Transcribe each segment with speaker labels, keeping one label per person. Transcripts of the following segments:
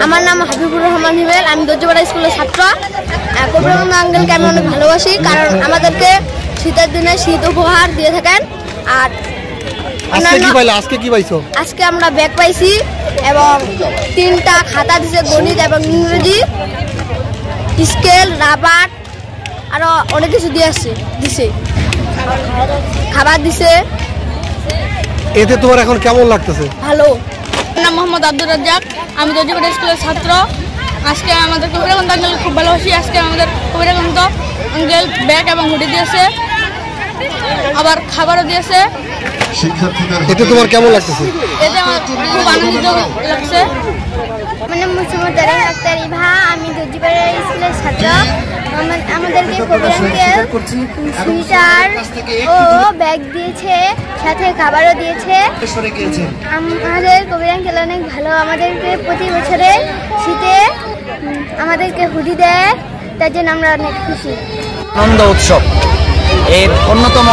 Speaker 1: আমার নাম হাবিবুর রহমান হিমেল, আমি দর্জিপাড়া স্কুলের ছাত্র। কবির বন্ধু আঙ্কেলকে আমি অনেক ভালোবাসি, কারণ আমাদেরকে শীতের দিনে শীত উপহার দিয়ে থাকেন। আর আজকে আমরা ব্যাগ পাইছি এবং 3টা খাতা দিছে, গণিত এবং ইংরেজি, স্কেল, রাবার, আরো অনেক কিছু দিছে, খাবার দিছে।
Speaker 2: এতে তোমার এখন কেমন লাগতেছে?
Speaker 1: ভালো। আমার নাম মোহাম্মদ আব্দুর রাজ্জাক, আমি দর্জিপাড়া স্কুলের ছাত্র। আজকে আমাদের কবির বন্ধু আঙ্কেল খুব ভালোবাসি। আজকে আমাদের কবির বন্ধু আঙ্কেল ব্যাগ এবং হুডি দিয়েছে, আবার খাবারও দিয়েছে।
Speaker 2: এতে তোমার কেমন লাগতেছে?
Speaker 1: এতে আমার খুব আনন্দিত লাগছে। আমার নাম মুসিমুর দারিন আক্তার ইভা, আমি দর্জিপাড়া স্কুলের ছাত্র। আমাদেরকে কবির আঙ্কেল সুইটার ও ব্যাগ দিয়েছে, সাথে খাবারও দিয়েছে। আমাদের কবির আঙ্কেল অনেক ভালো, আমাদেরকে প্রতি বছরে শীতে আমাদেরকে হুডি দেয়, তার জন্য আমরা অনেক খুশি।
Speaker 3: আনন্দ উৎসব এর অন্যতম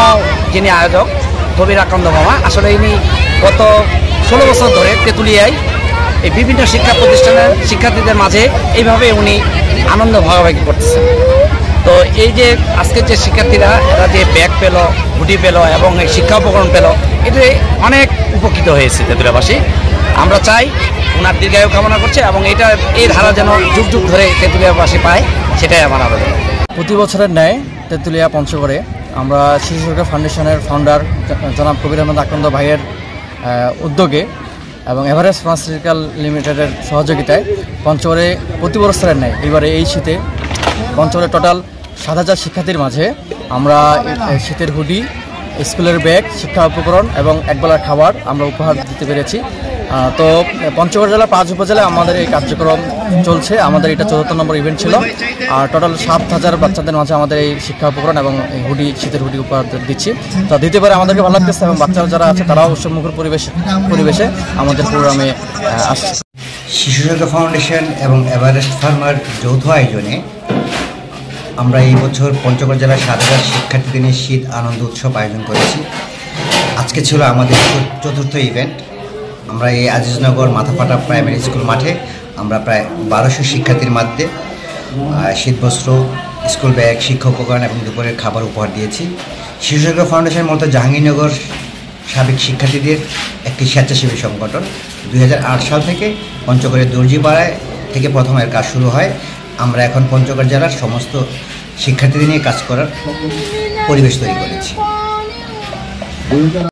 Speaker 3: যিনি আয়োজক কবির আকন্দ মামা, আসলে ইনি গত 16 বছর ধরে তেঁতুলিয়ায় এই বিভিন্ন শিক্ষা প্রতিষ্ঠানের শিক্ষার্থীদের মাঝে এইভাবে উনি আনন্দ ভাগাভাগি করতেছেন। তো এই যে আজকের যে শিক্ষার্থীরা এরা যে ব্যাগ পেল, হুডি পেল এবং এই শিক্ষা উপকরণ পেল, এতে অনেক উপকৃত হয়েছে তেঁতুলিয়াবাসী। আমরা চাই ওনার দীর্ঘায়ু কামনা করছে এবং এই ধারা যেন যুগ যুগ ধরে তেঁতুলিয়াবাসী পায়, সেটাই আমার আবেদন।
Speaker 4: প্রতি বছরের ন্যায় তেঁতুলিয়া পঞ্চগড়ে আমরা শিশু সুরক্ষা ফাউন্ডেশনের ফাউন্ডার জনাব কবির আহমেদ আকন্দ ভাইয়ের উদ্যোগে এবং এভারেস্ট ফার্মাসিউটিক্যাল লিমিটেডের সহযোগিতায় পঞ্চগড়ে প্রতি বছরের ন্যায় এবারে এই শীতে পঞ্চগড়ের টোটাল 7,000 শিক্ষার্থীর মাঝে আমরা শীতের হুডি, স্কুলের ব্যাগ, শিক্ষা উপকরণ এবং একবেলার খাবার আমরা উপহার দিতে পেরেছি। তো পঞ্চগড় জেলা 5 উপজেলায় আমাদের এই কার্যক্রম চলছে। আমাদের এটা 4th নম্বর ইভেন্ট ছিল। আর টোটাল 7,000 বাচ্চাদের মাঝে আমাদের এই শিক্ষা উপকরণ এবং এই হুডি, শীতের হুডি উপহার দিচ্ছি। তো দিতে পারে আমাদেরকে ভালো লাগতেছে এবং বাচ্চারা যারা আছে তারাও উৎসবমুখর পরিবেশে আমাদের প্রোগ্রামে আসছে।
Speaker 5: শিশু সুরক্ষা ফাউন্ডেশন এবং এভারেস্ট ফার্মার যৌথ আয়োজনে আমরা এই বছর পঞ্চগড় জেলার 7,000 শিক্ষার্থীদের নিয়ে শীত আনন্দ উৎসব আয়োজন করেছি। আজকে ছিল আমাদের 4th ইভেন্ট। আমরা এই আজিজনগর মাথাফাটা প্রাইমারি স্কুল মাঠে আমরা প্রায় 1200 শিক্ষার্থীর মধ্যে শীতবস্ত্র, স্কুল ব্যাগ, শিক্ষা উপকরণ এবং দুপুরের খাবার উপহার দিয়েছি। শিশু সুরক্ষা ফাউন্ডেশন মূলত জাহাঙ্গীরনগর সাবেক শিক্ষার্থীদের একটি স্বেচ্ছাসেবী সংগঠন। 2008 সাল থেকে পঞ্চগড়ের দর্জিপাড়ায় থেকে প্রথম এর কাজ শুরু হয়। আমরা এখন পঞ্চগড় জেলার সমস্ত শিক্ষার্থীদের নিয়ে কাজ করার পরিবেশ তৈরি করেছি।